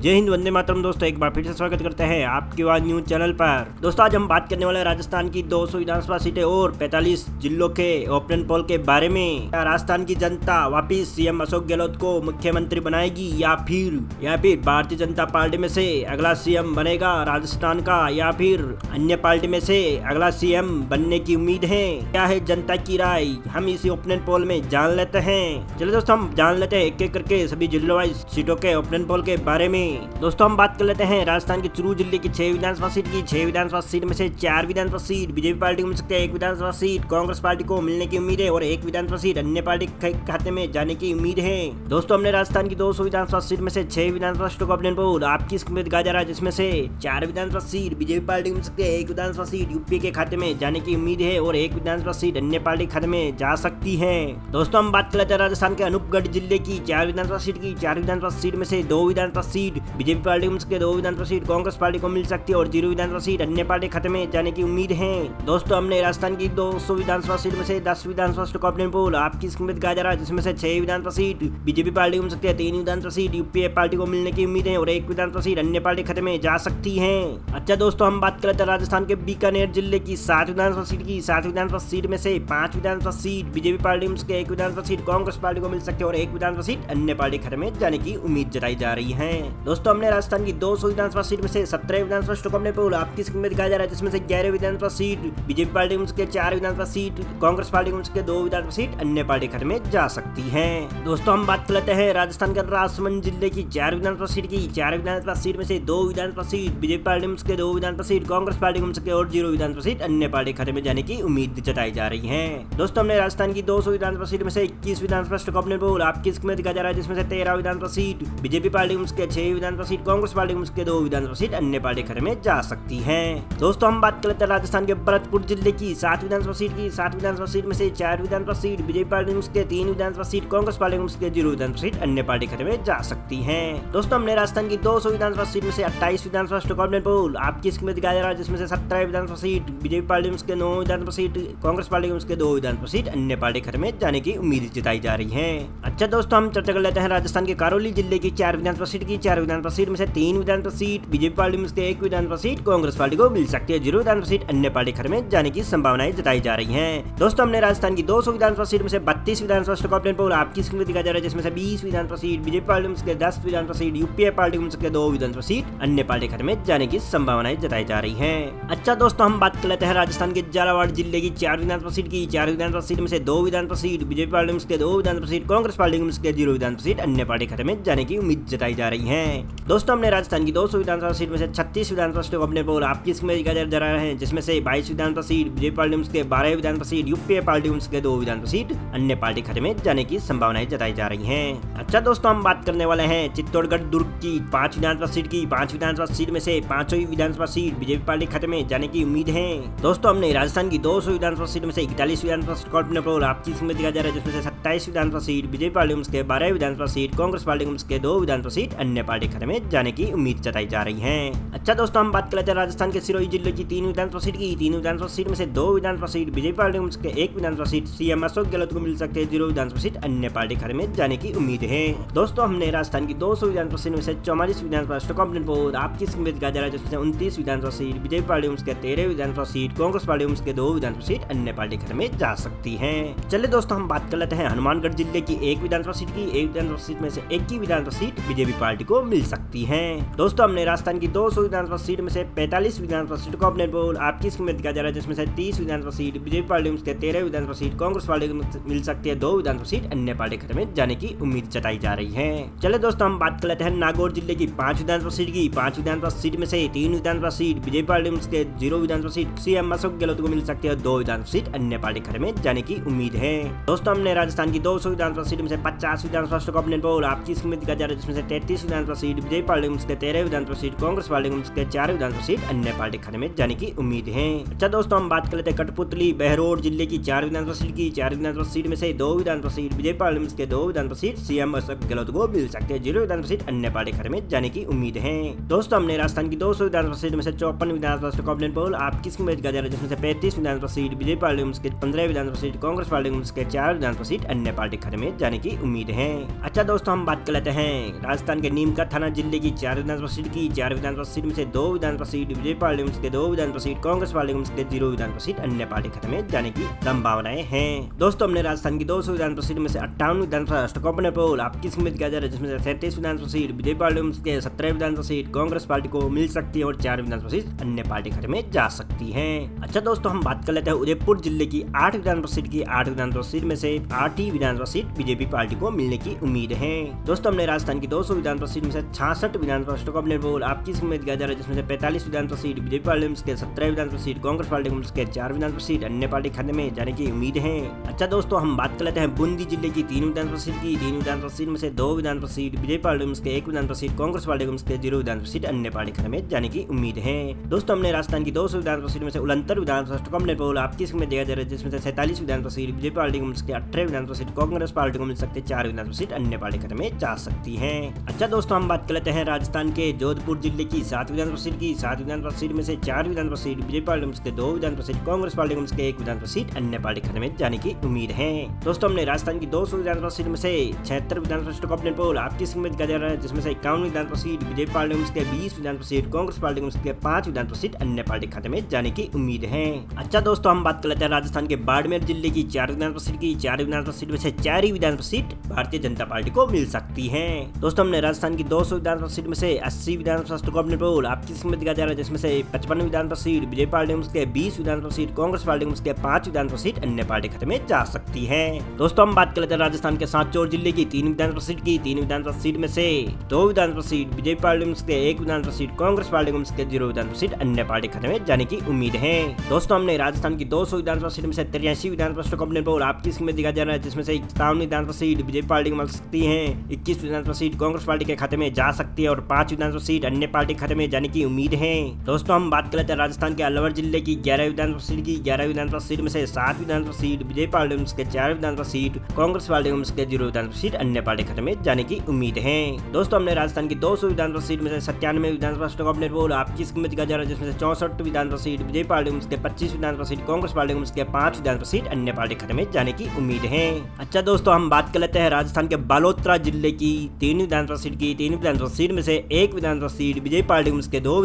जय हिंद, वंदे मातरम। दोस्तों एक बार फिर से स्वागत करते हैं आपके आवाज न्यूज चैनल पर। दोस्तों आज हम बात करने वाले हैं राजस्थान की 200 विधानसभा सीटें और 45 जिलों के ओपिनियन पोल के बारे में। क्या राजस्थान की जनता वापिस सीएम अशोक गहलोत को मुख्यमंत्री बनाएगी या फिर भारतीय जनता पार्टी में से अगला सीएम बनेगा राजस्थान का, या फिर अन्य पार्टी में से अगला सीएम बनने की उम्मीद है? क्या है जनता की राय, हम इसी ओपिनियन पोल में जान लेते हैं। चलिए दोस्तों हम जान लेते हैं एक एक करके सभी जिलों वाइज सीटों के ओपिनियन पोल के बारे में। दोस्तों हम बात कर लेते हैं राजस्थान के चुरू जिले की 6 विधानसभा सीट की। 6 विधानसभा सीट में से 4 विधानसभा सीट बीजेपी पार्टी को मिल सकती है, 1 विधानसभा सीट कांग्रेस पार्टी को मिलने की उम्मीद है और 1 विधानसभा सीट अन्य पार्टी के खाते में जाने की उम्मीद है। दोस्तों हमने राजस्थान की 200 विधानसभा सीट में से 6 विधानसभा सीटों का ओपिनियन पोल आपकी स्क्रीन पर दिखाया जा रहा है, जिसमें से 4 विधानसभा सीट बीजेपी पार्टी को मिल सकती है, 1 विधानसभा सीट यूपी के खाते में जाने की उम्मीद है और 1 विधानसभा सीट अन्य पार्टी के खाते में जा सकती है। दोस्तों हम बात कर लेते हैं राजस्थान के अनूपगढ़ जिले की 4 विधानसभा सीट की। 4 विधानसभा सीट में से 2 विधानसभा सीट बीजेपी पार्टी को मिल सकती है, 2 विधानसभा सीट कांग्रेस पार्टी को मिल सकती है और 0 विधानसभा सीट अन्य पार्टी खाते में जाने की उम्मीद है। दोस्तों हमने राजस्थान की 200 विधानसभा सीट में से 10 विधानसभा सीटों का ओपिनियन पोल आपकी स्क्रीन पर दिखाया जा रहा है, जिसमें से 6 विधानसभा सीट बीजेपी पार्टी को मिल सकती है, 3 विधानसभा सीट यूपीए पार्टी को मिलने की उम्मीद है और 1 विधानसभा सीट अन्य पार्टी खाते में जा सकती है। अच्छा दोस्तों हम बात करते हैं राजस्थान के बीकानेर जिले की 7 विधानसभा सीट की। 7 विधानसभा सीट में से 5 विधानसभा सीट बीजेपी पार्टी को मिल सकती है, 1 विधानसभा सीट कांग्रेस पार्टी को मिल सकती है और 1 विधानसभा सीट अन्य पार्टी खाते में जाने की उम्मीद जताई जा रही है। दोस्तों हमने राजस्थान की 200 विधानसभा सीट में से 17 विधानसभा सीटों का ओपिनियन पोल आपकी स्क्रीन में दिखाया जा रहा है, जिसमें से 11 विधानसभा सीट बीजेपी पार्टी को मिल सकती है, 4 विधानसभा सीट कांग्रेस पार्टी को मिल सकती है, 2 विधानसभा सीट अन्य पार्टी खाते में जा सकती है। दोस्तों हम बात कर लेते हैं राजस्थान के राजसमंद जिले की 4 विधानसभा सीट की। 4 विधानसभा सीट में से 2 विधानसभा सीट बीजेपी पार्टी को मिल सकती है, 2 विधानसभा सीट कांग्रेस पार्टी को मिल सकती है और 0 विधानसभा सीट अन्य पार्टी खाते में जाने की उम्मीद जताई जा रही है। दोस्तों हमने राजस्थान की 200 विधानसभा सीट में से 21 विधानसभा सीटों का ओपिनियन पोल आपकी स्क्रीन में दिखाया जा रहा है, जिसमें से 13 विधानसभा सीट बीजेपी पार्टी को मिल सकती है, 6 विधानसभा सीट कांग्रेस पार्टी को मिल सकती है, 2 विधानसभा सीट अन्य पार्टी खाते में जा सकती है। दोस्तों हम बात कर लेते हैं राजस्थान के भरतपुर जिले की 7 विधानसभा सीट की। 7 विधानसभा सीट में से 4 विधानसभा सीट बीजेपी पार्टी को मिल सकती है, 3 विधानसभा सीट कांग्रेस पार्टी को मिल सकती है, 0 विधानसभा सीट अन्य पार्टी खाते में जा सकती है। दोस्तों हमने राजस्थान की 200 विधानसभा सीट में से 28 विधानसभा सीटों का ओपिनियन पोल आपकी स्क्रीन में दिखाया जा रहा है, जिसमें से 17 विधानसभा सीट बीजेपी पार्टी को मिल सकती है, 9 विधानसभा सीट कांग्रेस पार्टी को मिल सकती है, 2 विधानसभा सीट अन्य पार्टी खाते में जाने की उम्मीद जताई जा रही है। अच्छा दोस्तों हम चर्चा कर लेते हैं राजस्थान के करौली जिले की 4 विधानसभा सीट की। 4 विधानसभा सीट में से 3 विधानसभा सीट बीजेपी पार्टी को मिल सकती है, 1 विधानसभा सीट कांग्रेस पार्टी को मिल सकती है, 0 विधानसभा सीट अन्य पार्टी खाते में जाने की संभावनाएं जताई जा रही हैं। दोस्तों हमने राजस्थान की 200 विधानसभा सीट में से 32 विधानसभा सीटों का ओपिनियन पोल आपकी स्क्रीन में दिखाया जा रहा है, जिसमें से 20 विधानसभा सीट बीजेपी पार्टी को मिल सकती है, 10 विधानसभा सीट यूपीए पार्टी को मिल सकती है, 2 विधानसभा सीट अन्य पार्टी खाते में जाने की संभावनाएं जताई जा रही हैं। अच्छा दोस्तों हम बात कर लेते हैं राजस्थान के झालावाड़ जिले की 4 विधानसभा सीट की। 4 विधानसभा सीट में से 2 विधानसभा सीट बीजेपी पार्टी को मिल सकती है, 2 विधानसभा सीट कांग्रेस पार्टी को मिल सकती है, 0 विधानसभा सीट अन्य पार्टी खाते में जाने की उम्मीद जताई जा रही है। दोस्तों हमने राजस्थान की 200 विधानसभा सीट में से 36 विधानसभा सीटों का ओपिनियन पोल आपकी स्क्रीन में दिखाया जा रहा है, जिसमें से 22 विधानसभा सीट बीजेपी पार्टी को मिल सकती है, 12 विधानसभा सीट यूपीए पार्टी को मिल सकती है, 2 विधानसभा सीट अन्य पार्टी खाते में जाने की संभावनाएं जताई जा रही हैं। अच्छा दोस्तों हम बात करने वाले हैं चित्तौड़गढ़ दुर्ग की 5 विधानसभा सीट की। 5 विधानसभा सीट में से 5 विधानसभा सीट बीजेपी पार्टी खाते में जाने की उम्मीद है। दोस्तों हमने राजस्थान की 200 विधानसभा सीट में से 41 विधानसभा सीट का ओपिनियन पोल आपकी स्क्रीन में दिखाया जा रहा है, जिसमें से 27 विधानसभा सीट बीजेपी पार्टी को मिल सकती है, 12 विधानसभा सीट कांग्रेस पार्टी को मिल सकती है, 2 विधानसभा सीट अन्य पार्टी खाते में जाने की उम्मीद जताई जा रही है। अच्छा दोस्तों हम बात कर लेते हैं राजस्थान के सिरोही जिले की 3 विधानसभा सीट की। 3 विधानसभा सीट में से 2 विधानसभा सीट बीजेपी पार्टी को मिल सकती है, 1 विधानसभा सीट सीएम अशोक गहलोत को मिल सकती है, 0 विधानसभा सीट अन्य पार्टी खाते में जाने की उम्मीद है। दोस्तों हमने राजस्थान की 200 विधानसभा सीट में से 44 विधानसभा सीटों का ओपिनियन पोल आपकी स्क्रीन में दिखाया जा रहा है, जिसमें से 29 विधानसभा सीट बीजेपी पार्टी को मिल सकती है, 13 विधानसभा सीट कांग्रेस पार्टी को मिल सकती है, 2 विधानसभा सीट अन्य पार्टी खाते में जा सकती है। चलिए दोस्तों हम बात कर लेते हैं हनुमानगढ़ जिले की 1 विधानसभा सीट की। 1 विधानसभा सीट में से 1 ही विधानसभा सीट बीजेपी पार्टी को मिल सकती है। दोस्तों हमने राजस्थान की 200 विधानसभा सीट में से 45 विधानसभा सीटों का ओपिनियन पोल आपकी स्क्रीन में दिखाया जा रहा है, जिसमें से 30 विधानसभा सीट बीजेपी पार्टी को मिल सकती है, 13 विधानसभा सीट कांग्रेस पार्टी को मिल सकती है, 2 विधानसभा सीट अन्य पार्टी खाते में जाने की उम्मीद जताई जा रही है। चलिए दोस्तों हम बात कर लेते हैं नागौर जिले की 5 विधानसभा सीट की। 5 विधानसभा सीट में से 3 विधानसभा सीट बीजेपी पार्टी को मिल सकती है, 0 विधानसभा सीट सीएम अशोक गहलोत को मिल सकती है, 2 विधानसभा सीट अन्य पार्टी खाते में जाने की उम्मीद है। दोस्तों हमने राजस्थान की 200 विधानसभा सीट में से 50 विधानसभा सीटों का ओपिनियन पोल आपकी स्क्रीन में दिखाया जा रहा है, जिसमें से 33 विधानसभा सीट बीजेपी पार्टी को मिल सकती है, 13 विधानसभा सीट कांग्रेस पार्टी को मिल सकती है, 4 विधानसभा सीट अन्य पार्टी खाते में जाने की उम्मीद है। अच्छा दोस्तों हम बात कर लेते हैं कठपुतली बहरोड जिले की 4 विधानसभा सीट की। 4 विधानसभा सीट में से 2 विधानसभा सीट बीजेपी पार्टी को मिल सकती है, 2 विधानसभा सीट सीएम अशोक गहलोत को मिल सकती है, 0 विधानसभा सीट अन्य पार्टी खाते में जाने की उम्मीद है। दोस्तों हमने राजस्थान की 200 विधानसभा सीट में से 54 विधानसभा सीटों का ओपिनियन पोल आपकी स्क्रीन में दिखाया जा रहा है, जिसमें से 35 विधानसभा सीट बीजेपी पार्टी को मिल सकती है, 15 विधानसभा सीट कांग्रेस पार्टी को मिल सकती है, 4 विधानसभा सीट अन्य पार्टी खाते में जाने की उम्मीद है। अच्छा दोस्तों हम बात कर लेते हैं राजस्थान के नीमकाथी थाना जिले की 4 विधानसभा सीट की 4 विधानसभा सीट में से 2 विधानसभा सीट बीजेपी पार्टी के 2 विधानसभा सीट कांग्रेस पार्टी के 0 विधानसभा सीट अन्य पार्टी खाते में जाने की संभावनाएं हैं। दोस्तों हमने राजस्थान की 200 विधानसभा सीट में से 58 विधानसभा स्टॉक पोल आपकी किस्मत किया जा रहा है, जिसमें से 37 विधानसभा सीट बीजेपी पार्टी के 17 विधानसभा सीट कांग्रेस पार्टी को मिल सकती है और 4 विधानसभा सीट अन्य पार्टी खाते में जा सकती है। अच्छा दोस्तों हम बात कर लेते हैं उदयपुर जिले की 8 विधानसभा सीट की 8 विधानसभा सीट में से 8 ही विधानसभा सीट बीजेपी पार्टी को मिलने की उम्मीद है। दोस्तों हमने राजस्थान की 200 विधानसभा सीट में से 66 विधानसभा स्टॉक पोल आपकी किस्मत किया जा रहा है, जिसमें से 45 विधानसभा सीट बीजेपी पार्टी के 17 विधानसभा सीट कांग्रेस पार्टी के 4 विधानसभा सीट अन्य पार्टी खाते में जाने की उम्मीद है। अच्छा दोस्तों हम बात कर लेते हैं बूंदी जिले की 3 विधानसभा सीट की 3 विधानसभा सीट में से 2 विधानसभा सीट बीजेपी पार्टी के 1 विधानसभा सीट कांग्रेस पार्टी के 0 विधानसभा सीट अन्य पार्टी खाते में जाने की उम्मीद है। दोस्तों हमने राजस्थान की 200 विधानसभा सीट में से 69 विधानसभा स्टॉक पोल आपकी किस्मत दिया जा रहा है, जिसमें से 47 विधानसभा सीट बीजेपी पार्टी को मिल सकती है, 18 विधानसभा सीट कांग्रेस पार्टी को मिल सकती है, 4 विधानसभा सीट अन्य पार्टी खाते में जा सकती है। अच्छा दोस्तों हम बात कर लेते हैं राजस्थान के जोधपुर जिले की 7 विधानसभा सीट की 7 विधानसभा सीट में से 4 विधानसभा सीट बीजेपी पार्टी के 2 विधानसभा सीट कांग्रेस पार्टी को 1 विधानसभा सीट अन्य पार्टी खाते में जाने की उम्मीद है। दोस्तों हमने राजस्थान की 200 विधानसभा सीट में से 76 विधानसभा स्टॉक पोल आपकी किस्मत किया जा रहा है, जिसमें से 51 विधानसभा सीट बीजेपी पार्टी के 20 विधानसभा सीट कांग्रेस पार्टी के 5 विधानसभा सीट अन्य पार्टी खाते में जाने की उम्मीद है। अच्छा दोस्तों हम बात कर लेते हैं राजस्थान के बाड़मेर जिले की 4 विधानसभा सीट की 4 विधानसभा सीट में से 4 ही विधानसभा सीट भारतीय जनता पार्टी को मिल सकती है। दोस्तों हमने राजस्थान की 200 विधानसभा सीट में से 80 विधानसभा स्टॉक पोल आपकी किस्मत दिया जा रहा है, जिसमें से 55 विधानसभा सीट बीजेपी पार्टी के 20 विधानसभा सीट कांग्रेस पार्टी के 5 विधानसभा सीट अन्य पार्टी खाते में जा सकती है। दोस्तों हम बात कर लेते हैं राजस्थान के सांचौर जिले की 3 विधानसभा सीट की 3 विधानसभा सीट में से 2 विधानसभा सीट बीजेपी पार्टी के 1 विधानसभा सीट कांग्रेस पार्टी के 0 विधानसभा सीट अन्य पार्टी खाते में जाने की उम्मीद है। दोस्तों हमने राजस्थान की 200 विधानसभा सीट में से 83 विधानसभा स्टॉक पोल आपकी किस्मत दिया जा रहा है, जिसमें से 51 विधानसभा सीट बीजेपी पार्टी को मिल सकती है, 21 विधानसभा सीट कांग्रेस पार्टी के खाते में जा सकती है और 5 विधानसभा सीट अन्य पार्टी खाते में जाने की उम्मीद है। दोस्तों हम बात कर लेते हैं राजस्थान के अलवर जिले की 11 विधानसभा सीट की 11 विधानसभा सीट में से 7 विधानसभा सीट बीजेपी पार्टी के 4 विधानसभा सीट कांग्रेस पार्टी के 0 विधानसभा सीट अन्य पार्टी खाते में जाने की उम्मीद है। दोस्तों हमने राजस्थान की 200 विधानसभा सीट में से 97 विधानसभा स्टॉक पोल आपकी किस्मत दिया जा रहा है, जिसमें से 64 विधानसभा सीट बीजेपी पार्टी के 25 विधानसभा सीट कांग्रेस पार्टी के 5 विधानसभा सीट अन्य पार्टी खाते में जाने की उम्मीद है। अच्छा दोस्तों हम बात कर लेते हैं राजस्थान के बालोतरा जिले की 3 विधानसभा सीट की 3 विधानसभा सीट में से 1 विधानसभा सीट बीजेपी पार्टी के 2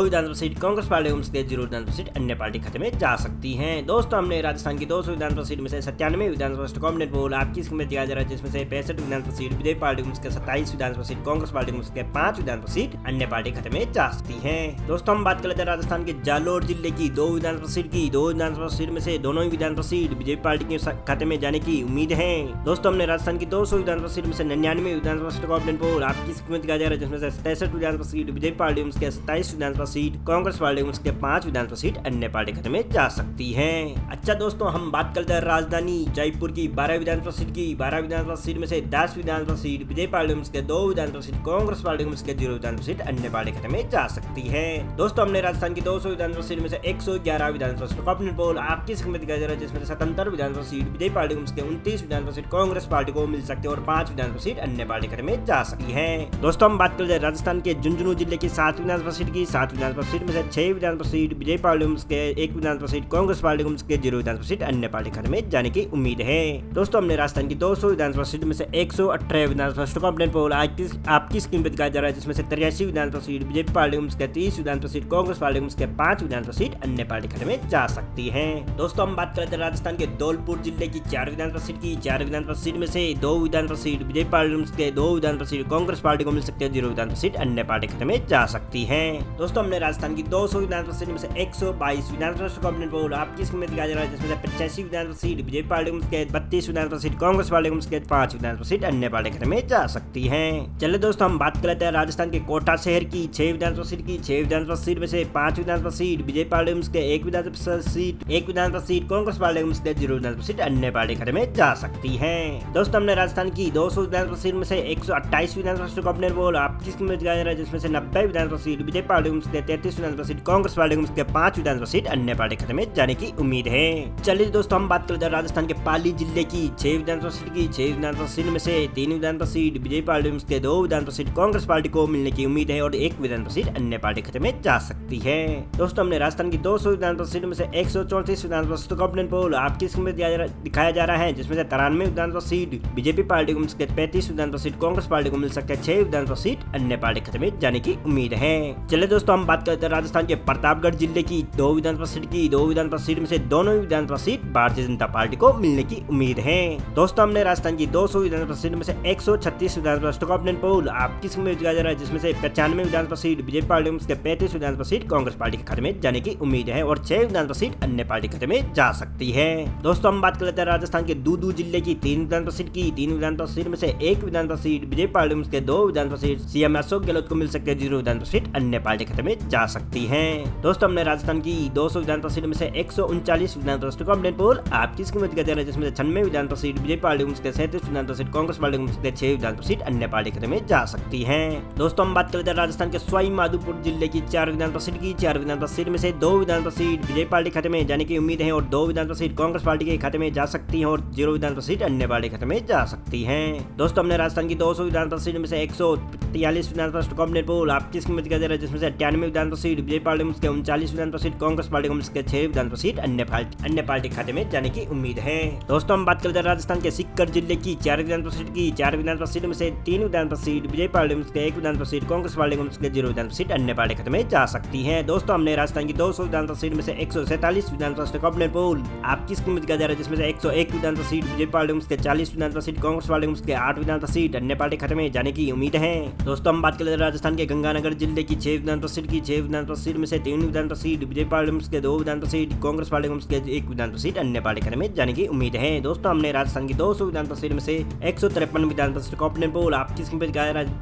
विधानसभा सीट कांग्रेस पार्टी के 0 विधानसभा सीट अन्य पार्टी खाते में जा सकती है। दोस्तों हमने राजस्थान की 200 विधानसभा सीट में से 97 विधानसभा स्टॉक पोल आपकी किस्मत दिया जा रहा है, जिसमें से 65 विधानसभा सीट बीजेपी पार्टी के 27 विधानसभा सीट कांग्रेस पार्टी के 5 विधानसभा सीट अन्य पार्टी खाते में जा सकती है। दोस्तों हम बात कर लेते हैं राजस्थान के जालोर जिले की 2 विधानसभा सीट की 2 विधानसभा सीट में से दोनों ही विधानसभा सीट बीजेपी पार्टी के खाते में जाने की उम्मीद है। दोस्तों हमने राजस्थान की 200 विधानसभा सीट में से 99 विधानसभा स्टॉक पोल आपकी किस्मत दिया जा रहा है, जिसमें से 67 विधानसभा सीट बीजेपी पार्टी के 27 विधानसभा सीट कांग्रेस पार्टी के 5 विधानसभा सीट अन्य पार्टी खाते में जा सकती है। अच्छा दोस्तों हम बात करते हैं राजधानी जयपुर की 12 विधानसभा सीट की 12 विधानसभा सीट में से 10 विधानसभा सीट बीजेपी पार्टी के 2 विधानसभा सीट कांग्रेस पार्टी के 0 विधानसभा सीट अन्य पार्टी खाते में जा सकती है। दोस्तों हमने राजस्थान की 200 विधानसभा सीट में से 111 विधानसभा स्टॉक पोल आपकी किस्मत दिया जा रहा है, जिसमें से 77 विधानसभा सीट बीजेपी पार्टी के 29 विधानसभा सीट कांग्रेस पार्टी को मिल सकती है और 5 विधानसभा सीट अन्य पार्टी खाते में जा सकती है। दोस्तों हम बात करते हैं राजस्थान के झुंझुनू जिले की 7 विधानसभा सीट की 7 विधानसभा सीट में से 6 विधानसभा सीट बीजेपी पार्टी के 1 विधानसभा सीट कांग्रेस पार्टी के 0 विधानसभा सीट अन्य पार्टी खाते में जाने की उम्मीद है। दोस्तों हमने राजस्थान की 200 विधानसभा सीट में से 118 विधानसभा स्टॉक पोल आपकी कीमत दिखाया जा रहा है, जिसमें से 83 विधानसभा सीट बीजेपी पार्टी के 30 विधानसभा सीट कांग्रेस पार्टी के 5 विधानसभा सीट अन्य पार्टी खाते में जा सकती है। दोस्तों हम बात करते हैं राजस्थान के धौलपुर जिले की 4 विधानसभा सीट की 4 विधानसभा सीट में से 2 विधानसभा सीट बीजेपी पार्टी के 2 विधानसभा सीट कांग्रेस पार्टी को मिल सकती है, 0 विधानसभा सीट अन्य पार्टी खाते में जा सकती है। दोस्तों हमने राजस्थान की 200 विधानसभा सीट में से 122 विधानसभा स्टॉक पोल आपकी कीमत दिखाया जा रहा है, जिसमें से 85 विधानसभा सीट बीजेपी पार्टी के 32 विधानसभा सीट कांग्रेस पार्टी के 5 विधानसभा सीट अन्य पार्टी खाते में जा सकती है। चलिए दोस्तों हम बात कर लेते हैं राजस्थान के कोटा शहर की 6 विधानसभा सीट की 6 विधानसभा सीट में से 5 विधानसभा सीट बीजेपी पार्टी के 1 विधानसभा सीट कांग्रेस पार्टी के 0 विधानसभा सीट अन्य पार्टी खाते में जा सकती है। दोस्तों हमने राजस्थान की 200 विधानसभा सीट में से 128 विधानसभा स्टॉक पोल आपकी कीमत दिखाया जा रहा है, जिसमें से 90 विधानसभा सीट बीजेपी पार्टी के 33 विधानसभा सीट कांग्रेस पार्टी के 5 विधानसभा सीट अन्य पार्टी खाते में जाने की उम्मीद है। चलिए दोस्तों हम बात करते हैं राजस्थान के पाली जिले की 6 विधानसभा सीट की 6 विधानसभा सीट में से 3 विधानसभा सीट बीजेपी पार्टी के 2 विधानसभा सीट कांग्रेस पार्टी को मिलने की उम्मीद है और 1 विधानसभा सीट अन्य पार्टी खाते में जा सकती है। दोस्तों हमने राजस्थान की 200 विधानसभा सीट में से 134 विधानसभा स्टॉक पोल आपकी कीमत दिखाया जा रहा है, जिसमें से 93 विधानसभा सीट बीजेपी पार्टी को 35 विधानसभा सीट कांग्रेस पार्टी को मिल सकते हैं, 6 विधानसभा सीट अन्य पार्टी खाते में जाने की उम्मीद है। चलिए दोस्तों हम बात करते हैं राजस्थान के प्रतापगढ़ जिले की 2 विधानसभा सीट की। 2 विधानसभा सीट में से दोनों विधानसभा सीट भारतीय जनता पार्टी को मिलने की उम्मीद है। दोस्तों हमने राजस्थान की 200 विधानसभा सीट में से 136 विधानसभा स्टॉक ऑप्शन पोल आपकी स्कीम में दिखाया जा रहा है, जिसमें से 95 विधानसभा सीट बीजेपी पार्टी में 35 विधानसभा सीट कांग्रेस पार्टी के खाते में जाने की उम्मीद है और 6 विधानसभा सीट अन्य पार्टी खाते में जा सकती है। दोस्तों हम बात कर लेते हैं राजस्थान के दूदू जिले की 3 विधानसभा सीट की। 3 विधानसभा सीट में से 1 विधानसभा सीट बीजेपी पार्टी में 2 विधानसभा सीट सीएम अशोक गहलोत को मिल सकती है। 0 विधानसभा सीट अन्य पार्टी खाते में जा सकती है। दोस्तों हमने राजस्थान की 200 विधानसभा सीट में से 139 विधानसभा स्टॉक ऑप्शन पोल आपकी स्कीम में दिखाया जा रहा है, जिसमें 96 विधानसभा सीट बीजेपी पार्टी में 37 विधानसभा सीट कांग्रेस पार्टी में 6 विधानसभा सीट अन्य पार्टी खाते में जा सकती है। दोस्तों हम बात कर लेते हैं राजस्थान के सवाई माधोपुर जिले की 4 विधानसभा सीट की। 4 विधानसभा सीट में से 2 विधानसभा सीट बीजेपी पार्टी खाते में जाने की उम्मीद है और 2 विधानसभा सीट कांग्रेस पार्टी के खाते में जा सकती है और 0 विधानसभा सीट अन्य पार्टी खाते में जा सकती है। दोस्तों हमने राजस्थान की 200 विधानसभा सीट में से 143 विधानसभा स्टॉक ऑप्शन पोल आपकी स्कीम में दिखाया जा रहा है, जिसमें से 98 विधानसभा सीट बीजेपी पार्टी में 39 विधानसभा सीट कांग्रेस पार्टी को 6 विधानसभा सीट अन्य पार्टी खाते में जाने की उम्मीद है। दोस्तों हम बात करते हैं राजस्थान के सीकर जिले की 4 विधानसभा सीट की। 4 विधानसभा सीट में से 3 विधानसभा सीट बीजेपी पार्टी में 1 विधानसभा सीट कांग्रेस पार्टी को 0 विधानसभा सीट अन्य पार्टी खाते में जा सकती है। दोस्तों हमने राजस्थान की 200 विधानसभा सीट में से 147 विधानसभा स्टॉक ऑप्शन पोल आपकी स्कीम में दिखाया जा रहा है, जिसमें से 101 विधानसभा सीट बीजेपी पार्टी में 40 विधानसभा सीट कांग्रेस पार्टी में 8 विधानसभा सीट अन्य पार्टी खाते में जाने की उम्मीद है। दोस्तों हम बात करते हैं राजस्थान के गंगानगर जिले की 6 विधानसभा सीट की। 6 विधानसभा सीट में से 3 विधानसभा सीट बीजेपी पार्टी में 2 विधानसभा सीट कांग्रेस पार्टी में 1 विधानसभा सीट अन्य पार्टी खाते में जाने की उम्मीद है। दोस्तों हमने राजस्थान की 200 विधानसभा सीट में से 153 विधानसभा स्टॉक ऑप्शन पोल आपकी स्कीम पर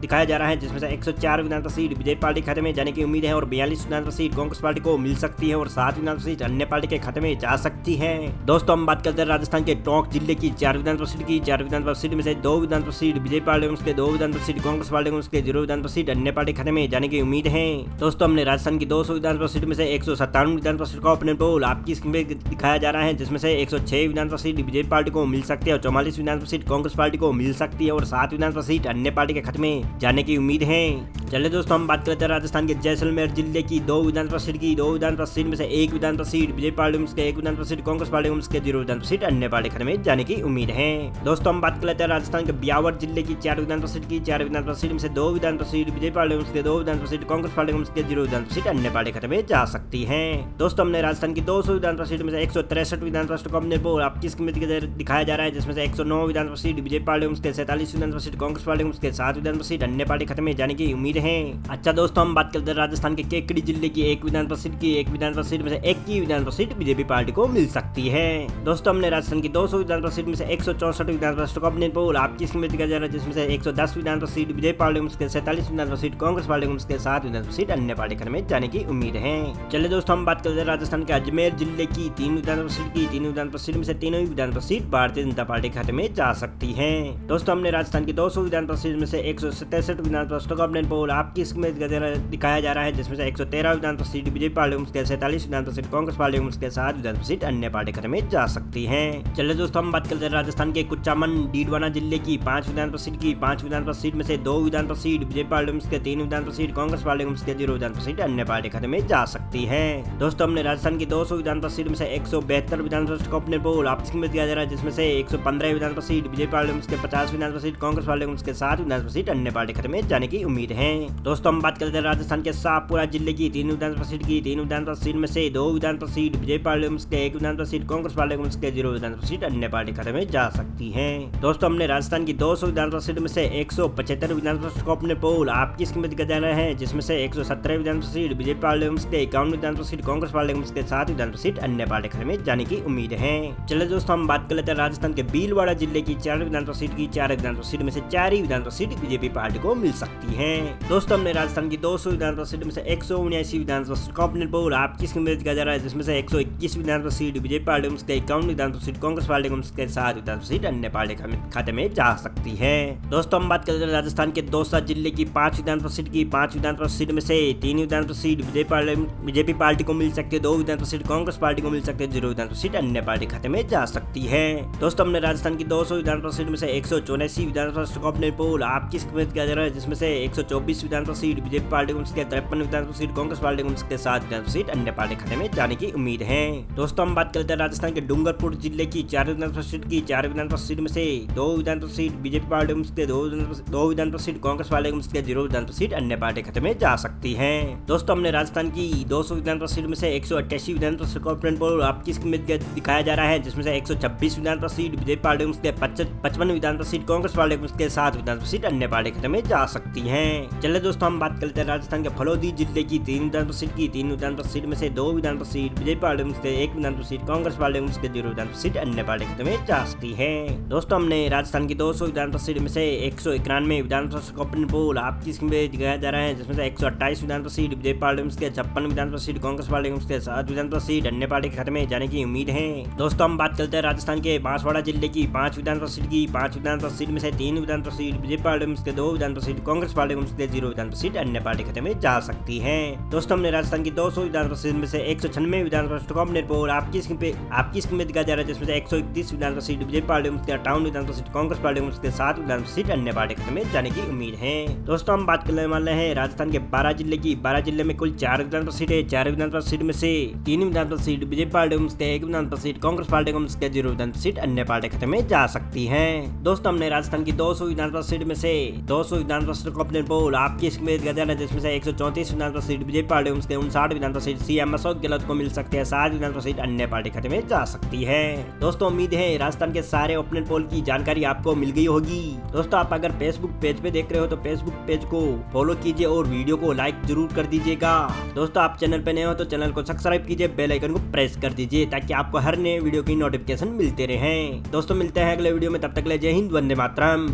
दिखाया जा रहा है, जिसमें से 104 विधानसभा सीट बीजेपी पार्टी खाते में जाने की उम्मीद है और 42 विधानसभा सीट कांग्रेस पार्टी को मिल सकती है और 7 विधानसभा सीट अन्य पार्टी के खाते में जा सकती है। दोस्तों हम बात करते हैं राजस्थान के टोंक जिले की 4 विधानसभा सीट की। 4 विधानसभा सीट में से 2 विधानसभा सीट बीजेपी पार्टी में 2 विधानसभा सीट कांग्रेस पार्टी में 0 विधानसभा सीट अन्य पार्टी खाते में जाने की उम्मीद है। दोस्तों हमने राजस्थान की 200 विधानसभा सीट में से 157 विधानसभा सीट का ऑप्शन पोल आपकी स्कीम में दिखाया जा रहा है, जिसमें से 106 विधानसभा सीट बीजेपी पार्टी को मिल सकती है और 44 विधानसभा सीट कांग्रेस पार्टी को मिल सकती है और 7 विधानसभा सीट अन्य पार्टी के खाते में जाने की उम्मीद है। चलिए दोस्तों हम बात करते हैं राजस्थान के जैसलमेर जिले की 2 विधानसभा सीट की। 2 विधानसभा सीट में से 1 विधानसभा सीट बीजेपी पार्टी में 1 विधानसभा सीट कांग्रेस पार्टी में 0 विधानसभा सीट अन्य पार्टी खाते में जाने की उम्मीद है। दोस्तों हम बात कर लेते हैं राजस्थान के ब्यावर जिले की 4 विधानसभा सीट की। 4 विधानसभा सीट में से 2 विधानसभा सीट बीजेपी पार्टी में 2 विधानसभा सीट कांग्रेस पार्टी में 0 विधानसभा सीट अन्य पार्टी खाते में जा सकती है। दोस्तों हमने राजस्थान की 200 विधानसभा सीट में से 163 विधानसभा स्टॉक ऑप्शन पोल आपकी स्कीम में दिखाया जा रहा है, जिसमें से 109 विधानसभा सीट बीजेपी पार्टी में 47 विधानसभा सीट कांग्रेस पार्टी में 7 विधानसभा सीट अन्य पार्टी खाते में जाने की उम्मीद है। अच्छा दोस्तों हम बात करते हैं राजस्थान के केकड़ी जिले की 1 विधानसभा सीट की। 1 विधानसभा सीट में से 1 की विधानसभा सीट बीजेपी पार्टी को मिल सकती है। दोस्तों हमने राजस्थान की 200 विधानसभा सीट में से 164 विधानसभा स्टॉक ऑप्शन पोल आपकी स्कीम में दिखाया जा रहा है, जिसमें से 110 विधानसभा सीट बीजेपी पार्टी में 47 विधानसभा सीट कांग्रेस पार्टी में 7 विधानसभा सीट अन्य पार्टी खाते में जाने की उम्मीद है। चलिए दोस्तों हम बात करते हैं राजस्थान के अजमेर जिले की 3 विधानसभा सीट की। 3 विधानसभा सीट में से 3 विधानसभा सीट भारतीय जनता पार्टी खाते में जा सकती है। दोस्तों हमने राजस्थान की 200 विधानसभा सीट में से 167 विधानसभा स्टॉक ऑप्शन पोल आपकी स्कीम में दिखाया जा रहा है, जिसमें से 113 विधानसभा सीट बीजेपी पार्टी में 47 विधानसभा सीट कांग्रेस पार्टी में 7 विधानसभा सीट अन्य पार्टी खाते में जा सकती है। चलिए दोस्तों हम बात करते हैं राजस्थान के कुचामन डीडवाना जिले की 5 विधानसभा सीट की। 5 विधानसभा सीट में से 2 विधानसभा सीट बीजेपी पार्टी में 3 विधानसभा सीट कांग्रेस पार्टी में 0 विधानसभा सीट अन्य पार्टी खाते में जा सकती है। दोस्तों हमने राजस्थान की 200 विधानसभा सीट में से 172 विधानसभा स्टॉक ऑप्शन पोल आपकी स्कीम में दिया जा रहा है, जिसमें से 115 विधानसभा सीट बीजेपी पार्टी में 50 विधानसभा सीट कांग्रेस पार्टी में 7 विधानसभा सीट अन्य पार्टी खाते में जाने की उम्मीद है। दोस्तों हम बात करते हैं राजस्थान के शाहपुरा जिले की 3 विधानसभा सीट की। 3 विधानसभा सीट में से 2 विधानसभा सीट बीजेपी पार्टी में 1 विधानसभा सीट कांग्रेस पार्टी में 0 विधानसभा सीट अन्य पार्टी खाते में जा सकती है। दोस्तों हमने राजस्थान की 200 विधानसभा सीट में से 175 विधानसभा स्टॉक ऑप्शन पोल आपकी स्कीम में दिखाया जा रहा है, जिसमें से 117 विधानसभा सीट बीजेपी पार्टी में 51 विधानसभा सीट कांग्रेस पार्टी में 7 विधानसभा सीट अन्य पार्टी खाते में जाने की उम्मीद है। चलिए दोस्तों हम बात कर लेते हैं राजस्थान के भीलवाड़ा जिले की 4 विधानसभा सीट की। 4 विधानसभा सीट में से 4 ही विधानसभा सीट बीजेपी पार्टी को मिल सकती है। दोस्तों हमने राजस्थान की 200 विधानसभा सीट में से 179 विधानसभा स्टॉक ऑप्शन पोल आपकी स्कीम में दिखाया जा रहा है, जिसमें से 121 विधानसभा सीट बीजेपी पार्टी में 51 विधानसभा सीट कांग्रेस पार्टी में 7 विधानसभा सीट अन्य पार्टी खाते में जा सकती है। दोस्तों हम बात करते हैं राजस्थान के दौसा जिले की 5 विधानसभा सीट की। 5 विधानसभा सीट में से 3 विधानसभा सीट बीजेपी पार्टी को मिल सकती है, 2 विधानसभा सीट कांग्रेस पार्टी को मिल सकती है, 0 विधानसभा सीट अन्य पार्टी खाते में जा सकती है। दोस्तों हमने राजस्थान की 200 विधानसभा सीट में से 184 विधानसभा स्टॉक ऑप्शन पोल आपकी स्कीम में दिखाया जा रहा है, जिसमें से 124 126 विधानसभा सीट बीजेपी पार्टी को मिल 53 विधानसभा सीट, कांग्रेस पार्टी को मिल 7 विधानसभा सीट अन्य पार्टी खाते में जाने की उम्मीद है। दोस्तों हम बात करते हैं राजस्थान के डूंगरपुर जिले की 4 विधानसभा सीट की। 4 विधानसभा सीट में से 2 विधानसभा सीट बीजेपी पार्टी को मिल 2 विधानसभा सीट, कांग्रेस पार्टी को मिल 0 विधानसभा सीट अन्य पार्टी खाते में जा सकती है। दोस्तों हमने राजस्थान की 200 विधानसभा सीट में से 188 विधानसभा सीट का पोल आपकी स्क्रीन में दिखाया जा रहा है, जिसमें से 126 विधानसभा सीट बीजेपी पार्टी को मिल 55 विधानसभा सीट, कांग्रेस पार्टी को मिल 7 विधानसभा सीट अन्य पार्टी खाते में जा सकती है। चलिए दोस्तों हम बात करते हैं राजस्थान के फलोदी जिले की 3 विधानसभा सीट की। 3 विधानसभा सीट में से 2 विधानसभा सीट बीजेपी पार्टी को मिल 1 विधानसभा सीट, कांग्रेस पार्टी को मिल 0 विधानसभा सीट अन्य पार्टी खाते में जा सकती है। दोस्तों हमने राजस्थान की 200 विधानसभा सीट में से 191 विधानसभा सीट का ओपन पोल आपकी स्क्रीन में दिखाया जा रहा है, जिसमें से 128 विधानसभा सीट बीजेपी पार्टी को मिल 56 विधानसभा सीट, कांग्रेस पार्टी को मिल 7 विधानसभा सीट अन्य पार्टी के खाते में जाने की उम्मीद है। दोस्तों हम बात करते हैं राजस्थान के बांसवाड़ा जिले की 5 विधानसभा सीट की। 5 विधानसभा सीट में से 3 विधानसभा सीट बीजेपी पार्टी को मिल 2 विधानसभा सीट, कांग्रेस पार्टी को मिल 0 विधानसभा सीट अन्य पार्टी खाते में जा सकती है। दोस्तों हमने राजस्थान की 200 विधानसभा सीट में से 196 विधानसभा सीट का ओपन पोल आपकी स्क्रीन में दिखाया जा रहा है, जिसमें से 131 विधानसभा सीट बीजेपी पार्टी को मिल 58 विधानसभा सीट, कांग्रेस पार्टी को मिल 7 विधानसभा सीट अन्य पार्टी खाते में जाने की उम्मीद है। दोस्तों हम बात करने वाले हैं राजस्थान के 12 जिले की। 12 जिले में कुल 4 विधानसभा सीट है। 4 विधानसभा सीट में से 3 विधानसभा सीट बीजेपी पार्टी को मिल 1 विधानसभा सीट, कांग्रेस पार्टी को मिल 0 विधानसभा सीट अन्य पार्टी खाते में जा सकती है। दोस्तों हमने राजस्थान की 200 विधानसभा सीट में से 200 विधानसभा सीट का ओपन पोल आपकी स्क्रीन में दिखाया जा रहा है, जिसमें से 134 विधानसभा सीट बीजेपी पार्टी को मिल 59 विधानसभा सीट, सीएम अशोक गहलोत को मिल सकते हैं 7 विधानसभा सीट अन्य पार्टी खाते में जा सकती है। दोस्तों उम्मीद है राजस्थान के सारे ओपन पोल की जानकारी आपको मिल गई होगी। दोस्तों आप अगर फेसबुक पेज पे देख रहे हो तो फेसबुक पेज को फॉलो कीजिए और वीडियो को लाइक जरूर कर दीजिएगा। दोस्तों आप चैनल पे नए हो तो चैनल को सब्सक्राइब कीजिए, बेल आइकन को प्रेस कर दीजिए ताकि आपको हर नए वीडियो की नोटिफिकेशन मिलते रहे। दोस्तों मिलते हैं अगले वीडियो में, तब तक ले जय हिंद, वंदे मातरम।